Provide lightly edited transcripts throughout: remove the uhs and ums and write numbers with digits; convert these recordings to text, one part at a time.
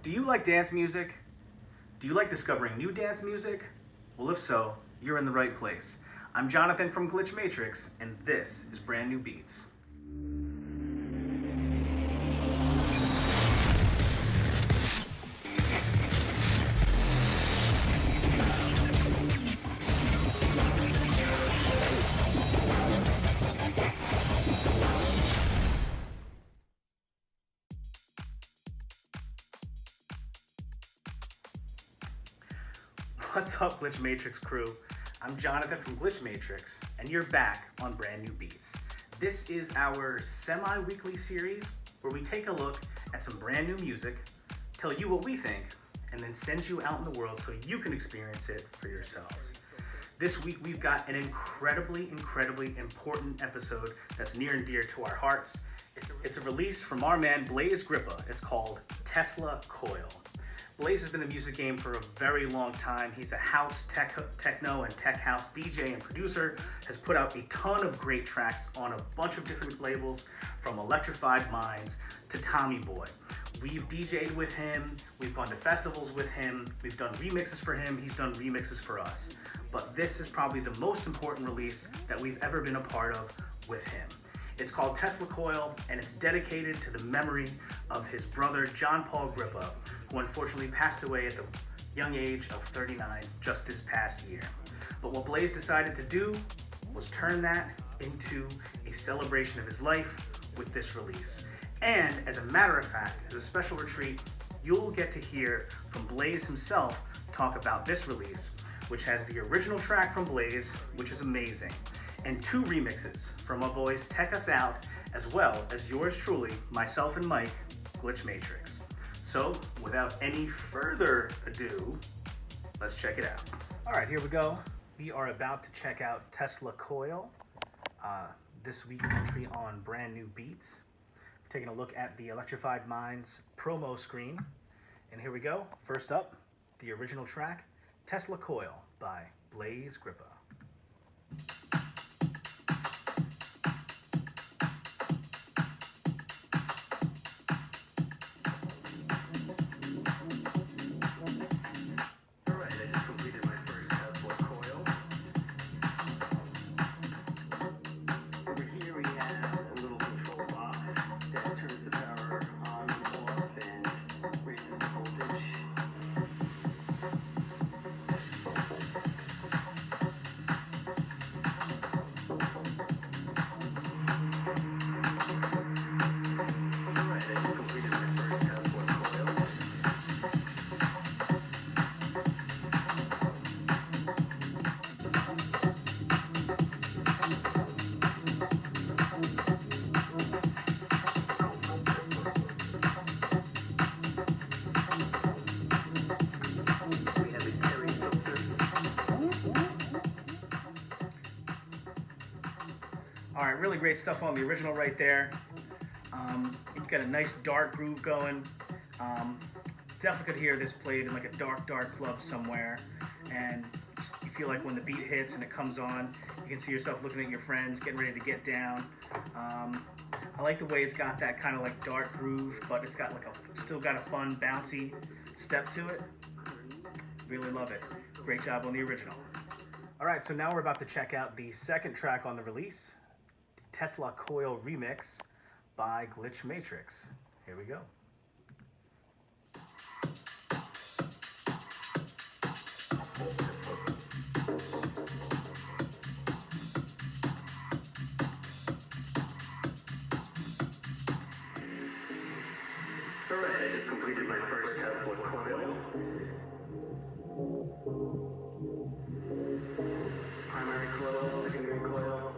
Do you like dance music? Do you like discovering new dance music? Well, if so, you're in the right place. I'm Jonathan from Glitch Matrix, and this is Brand New Beats. What's up, Glitch Matrix crew? I'm Jonathan from Glitch Matrix, and you're back on Brand New Beats. This is our semi-weekly series where we take a look at some brand new music, tell you what we think, and then send you out in the world so you can experience it for yourselves. This week we've got an incredibly important episode that's near and dear to our hearts. It's a release from our man Blaise Grippa. It's called Tesla Coil. Blaise has been in the music game for a very long time. He's a house, techno, and tech house DJ and producer, has put out a ton of great tracks on a bunch of different labels, from Electrified Mindz to Tommy Boy. We've DJ'd with him, we've gone to festivals with him, we've done remixes for him, he's done remixes for us. But this is probably the most important release that we've ever been a part of with him. It's called Tesla Coil, and it's dedicated to the memory of his brother, John Paul Grippa, who unfortunately passed away at the young age of 39 just this past year. But what Blaise decided to do was turn that into a celebration of his life with this release. And as a matter of fact, as a special retreat, you'll get to hear from Blaise himself talk about this release, which has the original track from Blaise, which is amazing, and two remixes from my boys Tech Us Out, as well as yours truly, myself and Mike, Glitch Matrix. So, without any further ado, let's check it out. All right, here we go. We are about to check out Tesla Coil, this week's entry on Brand New Beats. Taking a look at the Electrified Mindz promo screen. And here we go. First up, the original track, Tesla Coil by Blaise Grippa. All right, really great stuff on the original right there. You've got a nice dark groove going. Definitely could hear this played in like a dark club somewhere. And you feel like when the beat hits and it comes on, you can see yourself looking at your friends, getting ready to get down. I like the way it's got that kind of like dark groove, but it's got like still got a fun, bouncy step to it. Really love it. Great job on the original. All right, so now we're about to check out the second track on the release, the Tesla Coil remix by Glitch Matrix. Here we go. Alright, I just completed my first Tesla Coil. Primary coil, secondary coil.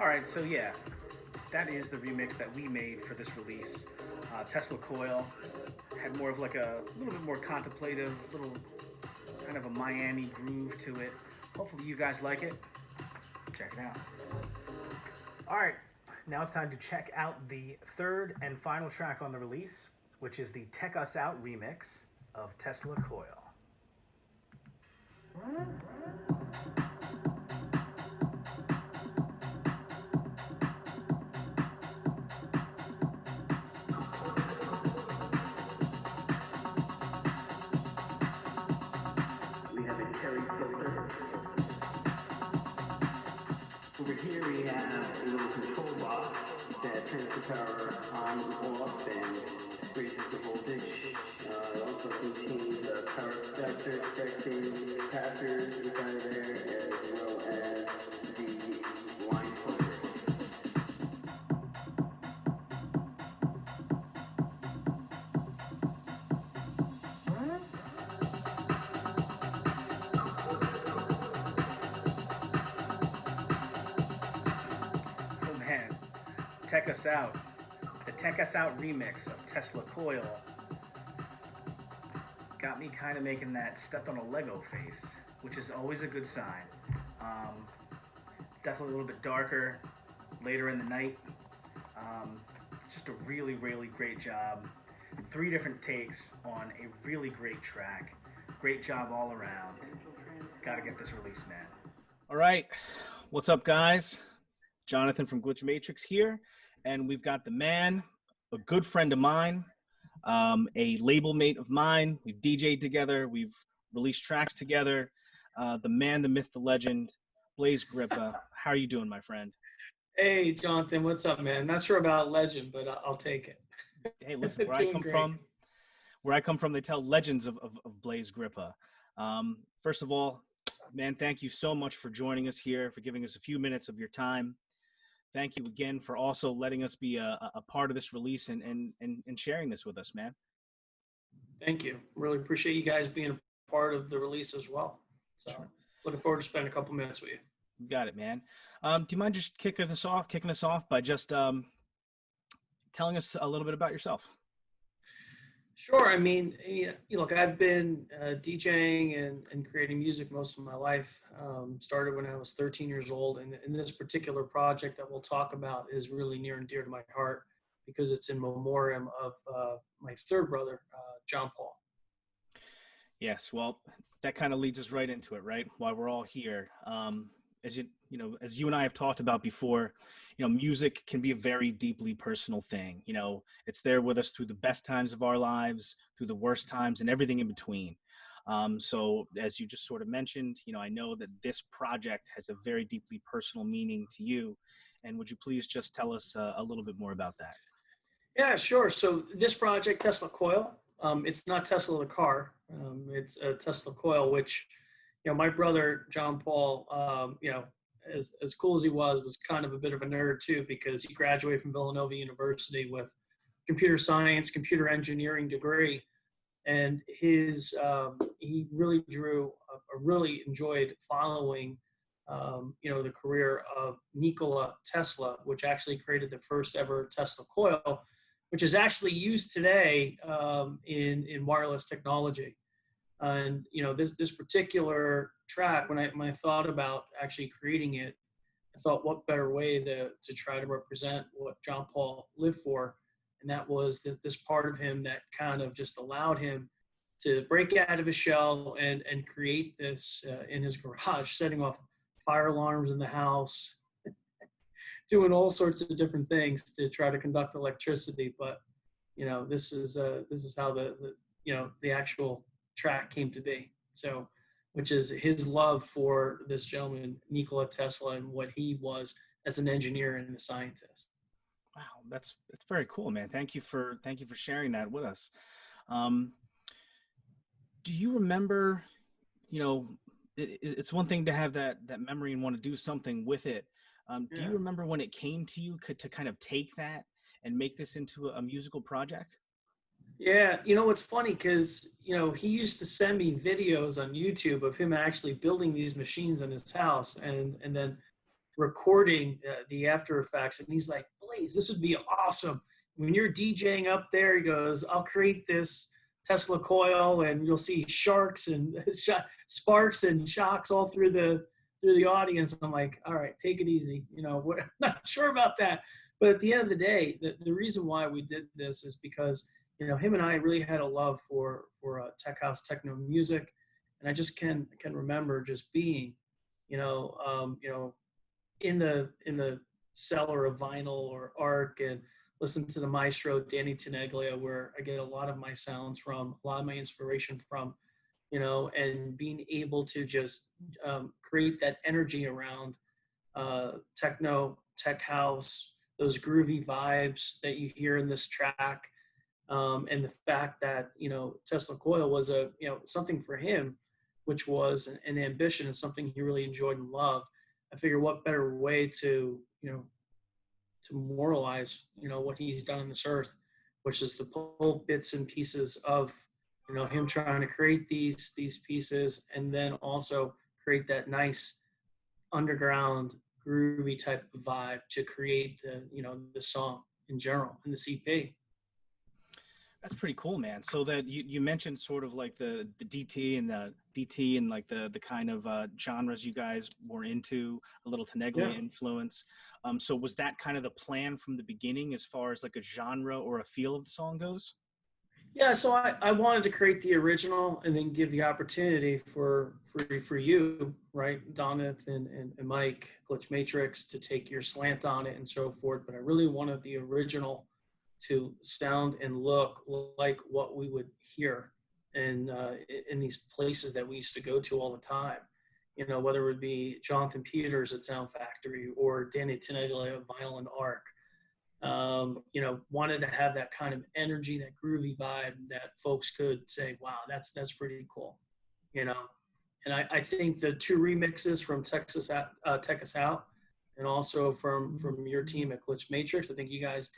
All right, so yeah, that is the remix that we made for this release. Tesla Coil had more of like a little bit more contemplative, little kind of a Miami groove to it. Hopefully you guys like it. Check it out. All right, now it's time to check out the third and final track on the release, which is the Tech Us Out remix of Tesla Coil. We have a Terry filter. Over here we have a little control box that turns the power on or off and raises the voltage. It also contains a power selector, expecting capacitors inside of there, as well as the line filter. Oh man, Tech Us Out. The Tech Us Out remix of Tesla Coil got me kind of making that stepped on a Lego face, which is always a good sign. Definitely a little bit darker, later in the night. Just a really, really great job. 3 different takes on a really great track. Great job all around. Gotta get this release, man. All right, what's up, guys? Jonathan from Glitch Matrix here, and we've got the man, a good friend of mine, a label mate of mine. We've DJ'd together, we've released tracks together. The man, the myth, the legend, Blaise Grippa. How are you doing, my friend? Hey, Jonathan, what's up, man? Not sure about legend, but I'll take it. Hey, listen, Doing great. where I come from, they tell legends of Blaise Grippa. First of all, man, thank you so much for joining us here, for giving us a few minutes of your time. Thank you again for also letting us be a part of this release and sharing this with us, man. Thank you. Really appreciate you guys being a part of the release as well. So Sure. looking forward to spending a couple minutes with you. You got it, man. Do you mind just kicking us off by just telling us a little bit about yourself? Sure. I mean, look, I've been DJing and creating music most of my life. Started when I was 13 years old. And this particular project that we'll talk about is really near and dear to my heart because it's in memoriam of my third brother, John Paul. Yes, well, that kind of leads us right into it, right? While we're all here, as you and I have talked about before, music can be a very deeply personal thing. It's there with us through the best times of our lives, through the worst times, and everything in between. So, as you just sort of mentioned, I know that this project has a very deeply personal meaning to you. And would you please just tell us a little bit more about that? Yeah, sure. So this project, Tesla Coil, it's not Tesla the car. It's a Tesla Coil, which, my brother, John Paul, as cool as he was kind of a bit of a nerd too, because he graduated from Villanova University with computer science, computer engineering degree. And he really really enjoyed following, the career of Nikola Tesla, which actually created the first ever Tesla coil, which is actually used today in wireless technology. And this particular track, when I thought about actually creating it, I thought, what better way to try to represent what John Paul lived for, and that was this part of him that kind of just allowed him to break out of his shell and create this in his garage, setting off fire alarms in the house, doing all sorts of different things to try to conduct electricity. But this is how the actual track came to be. So, which is his love for this gentleman Nikola Tesla and what he was as an engineer and a scientist. Wow, that's very cool, man. Thank you for sharing that with us. Do you remember? It's one thing to have that memory and want to do something with it. Do you remember when it came to you to kind of take that and make this into a musical project? Yeah, it's funny because, he used to send me videos on YouTube of him actually building these machines in his house. And then recording the After Effects, and he's like, Blaise, this would be awesome. When you're DJing up there, he goes, I'll create this Tesla coil, and you'll see sharks and sparks and shocks all through the audience. I'm like, all right, take it easy. I'm not sure about that. But at the end of the day, the reason why we did this is because, him and I really had a love for tech house techno music. And I just can remember just being, in the cellar of vinyl or Arc, and listen to the maestro Danny Tenaglia, where I get a lot of my sounds from, a lot of my inspiration from, and being able to just create that energy around techno, tech house, those groovy vibes that you hear in this track, and the fact that Tesla Coil was something for him, which was an ambition and something he really enjoyed and loved. I figure what better way to to memorialize what he's done on this earth, which is to pull bits and pieces of him trying to create these pieces, and then also create that nice underground groovy type of vibe to create the song in general in the CP. That's pretty cool, man. So that you mentioned sort of like the DT and like the kind of genres you guys were into, a little Teneglia influence. So was that kind of the plan from the beginning as far as like a genre or a feel of the song goes? Yeah, so I wanted to create the original and then give the opportunity for you, right, Doneth and Mike, Glitch Matrix, to take your slant on it and so forth. But I really wanted the original to sound and look like what we would hear in these places that we used to go to all the time. Whether it would be Jonathan Peters at Sound Factory or Danny Tenaglia at Vinyl and Arc. Wanted to have that kind of energy, that groovy vibe that folks could say, wow, that's pretty cool, And I think the two remixes from Tech Us Out, and also from your team at Glitch Matrix, I think you guys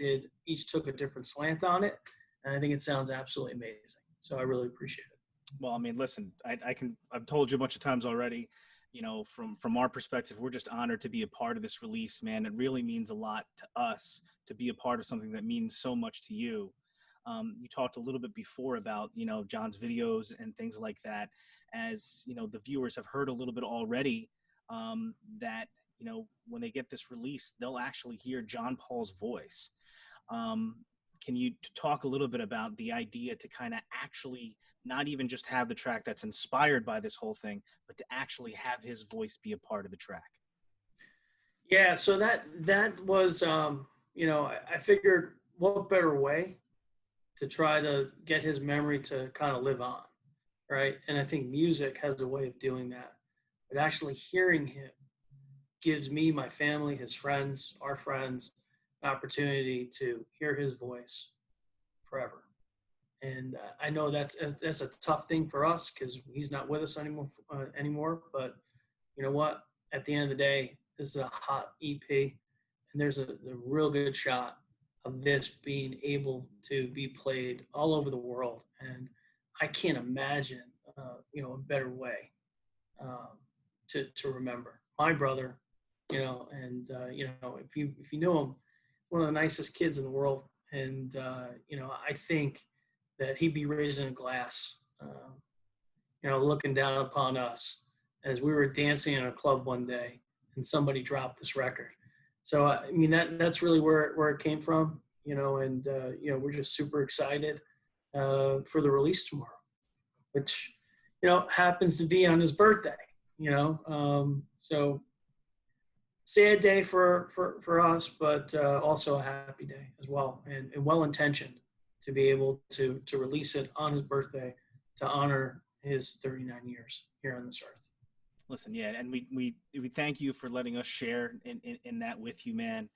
each took a different slant on it, and I think it sounds absolutely amazing. So I really appreciate it. Well, I mean, listen, I've told you a bunch of times already, from our perspective, we're just honored to be a part of this release, man. It really means a lot to us to be a part of something that means so much to you. You talked a little bit before about, John's videos and things like that. As, the viewers have heard a little bit already, that, when they get this release, they'll actually hear John Paul's voice. Can you talk a little bit about the idea to kind of actually not even just have the track that's inspired by this whole thing, but to actually have his voice be a part of the track? Yeah, so that was, I figured what better way to try to get his memory to kind of live on, right? And I think music has a way of doing that. But actually hearing him gives me, my family, his friends, our friends, an opportunity to hear his voice forever. And I know that's a tough thing for us because he's not with us anymore. But you know what? At the end of the day, this is a hot EP, and there's a real good shot of this being able to be played all over the world. And I can't imagine, a better way to remember my brother. If you knew him, one of the nicest kids in the world. And, I think that he'd be raising a glass, looking down upon us as we were dancing in a club one day and somebody dropped this record. So, I mean, that's really where it came from, and, we're just super excited for the release tomorrow, which, happens to be on his birthday, so sad day for us, but also a happy day as well, and well-intentioned to be able to release it on his birthday to honor his 39 years here on this earth. Listen, yeah, and we thank you for letting us share in that with you, man.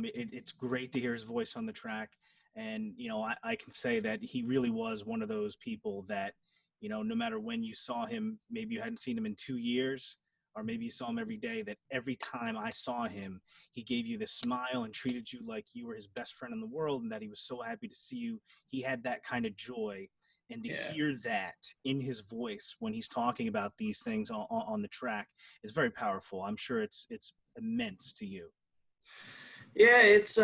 It's great to hear his voice on the track, and I can say that he really was one of those people that no matter when you saw him, maybe you hadn't seen him in 2 years, or maybe you saw him every day, that every time I saw him, he gave you this smile and treated you like you were his best friend in the world, and that he was so happy to see you. He had that kind of joy And to Yeah. hear that in his voice when he's talking about these things on the track is very powerful. I'm sure it's immense to you. Yeah, it's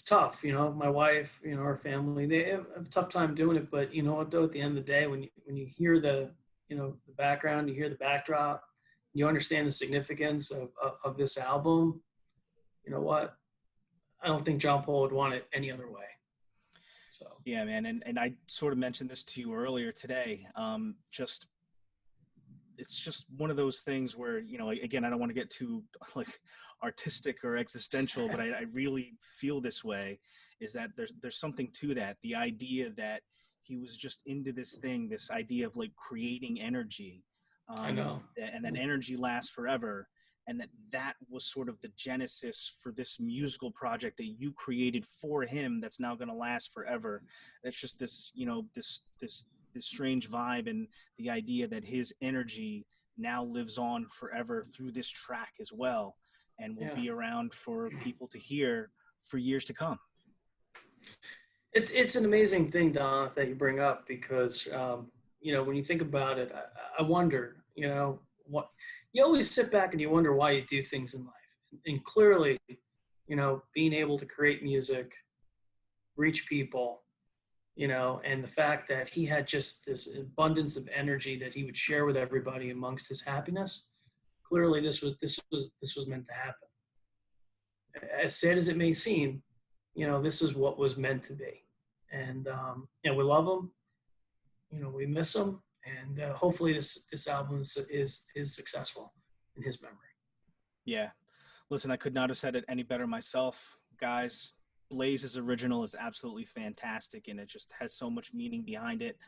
tough. My wife, our family, they have a tough time doing it. But you know what, though, at the end of the day, when you hear the the background, you hear the backdrop, you understand the significance of this album. You know what? I don't think John Paul would want it any other way. So Yeah, man, and I sort of mentioned this to you earlier today. It's just one of those things where, again, I don't want to get too like artistic or existential, but I really feel this way, is that there's something to that. The idea that he was just into this thing, this idea of like creating energy, I know. and that energy lasts forever. And that was sort of the genesis for this musical project that you created for him that's now going to last forever. That's just this, this strange vibe, and the idea that his energy now lives on forever through this track as well, and will be around for people to hear for years to come. It's an amazing thing, Don, that you bring up, because when you think about it, I wonder, what you always sit back and you wonder why you do things in life. And clearly, being able to create music, reach people, and the fact that he had just this abundance of energy that he would share with everybody amongst his happiness. Clearly, this was meant to happen. As sad as it may seem, this is what was meant to be. And we love him. We miss him, and hopefully this album is successful in his memory. Yeah, listen, I could not have said it any better myself, guys. Blaise's original is absolutely fantastic, and it just has so much meaning behind it,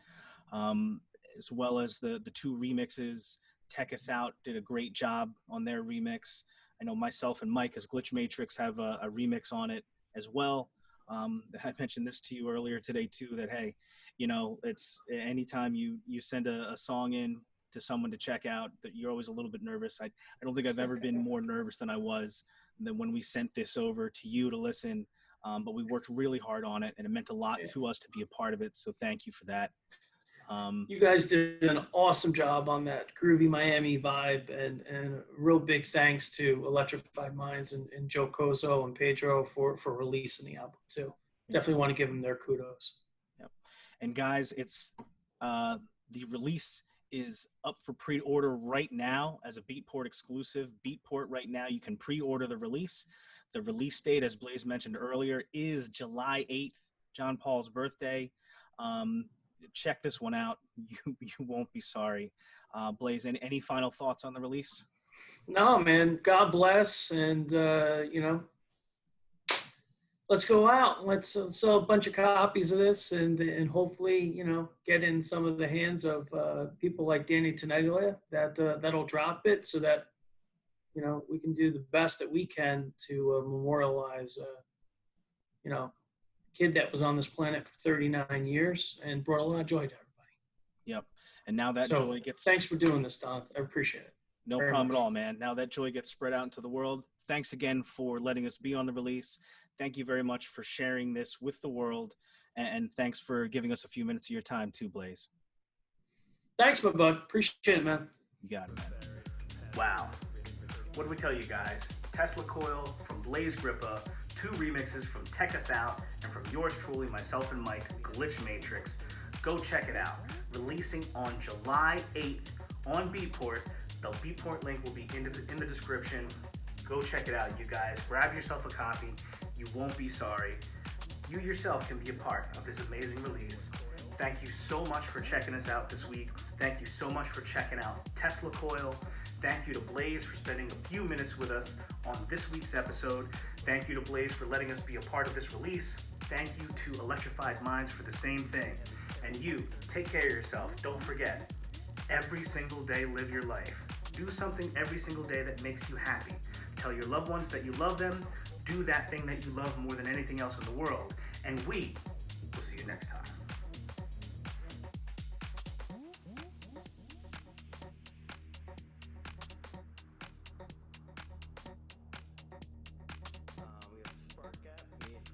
as well as the two remixes. Tech Us Out did a great job on their remix. I know myself and Mike as Glitch Matrix have a remix on it as well. I mentioned this to you earlier today too, that hey, it's anytime you send a song in to someone to check out, that you're always a little bit nervous. I don't think I've ever been more nervous than I was than when we sent this over to you to listen. But we worked really hard on it, and it meant a lot to us to be a part of it. So thank you for that. You guys did an awesome job on that groovy Miami vibe, and a real big thanks to Electrified Mindz and Joe Cozo and Pedro for releasing the album too. Definitely want to give them their kudos. Yep. And guys, it's the release is up for pre-order right now as a Beatport exclusive. Beatport right now, you can pre-order the release. The release date, as Blaise mentioned earlier, is July 8th, John Paul's birthday. Check this one out. You won't be sorry. Blaise, any final thoughts on the release? No, man. God bless, and let's go out. Let's sell a bunch of copies of this, and hopefully, get in some of the hands of people like Danny Tenaglia that'll drop it, so that we can do the best that we can to memorialize kid that was on this planet for 39 years and brought a lot of joy to everybody. Yep. And now that joy gets... Thanks for doing this, Don. I appreciate it. No problem at all, man. Now that joy gets spread out into the world. Thanks again for letting us be on the release. Thank you very much for sharing this with the world. And thanks for giving us a few minutes of your time too, Blaise. Thanks, my bud. Appreciate it, man. You got it, man. Wow. What do we tell you guys? Tesla Coil from Blaise Grippa, 2 remixes from Tech Us Out, and from yours truly, myself and Mike, Glitch Matrix. Go check it out. Releasing on July 8th on Beatport. The Beatport link will be in the description. Go check it out, you guys. Grab yourself a copy. You won't be sorry. You yourself can be a part of this amazing release. Thank you so much for checking us out this week. Thank you so much for checking out Tesla Coil. Thank you to Blaise for spending a few minutes with us on this week's episode. Thank you to Blaise for letting us be a part of this release. Thank you to Electrified Mindz for the same thing. And you, take care of yourself. Don't forget, every single day, live your life. Do something every single day that makes you happy. Tell your loved ones that you love them. Do that thing that you love more than anything else in the world. And we will see you next time.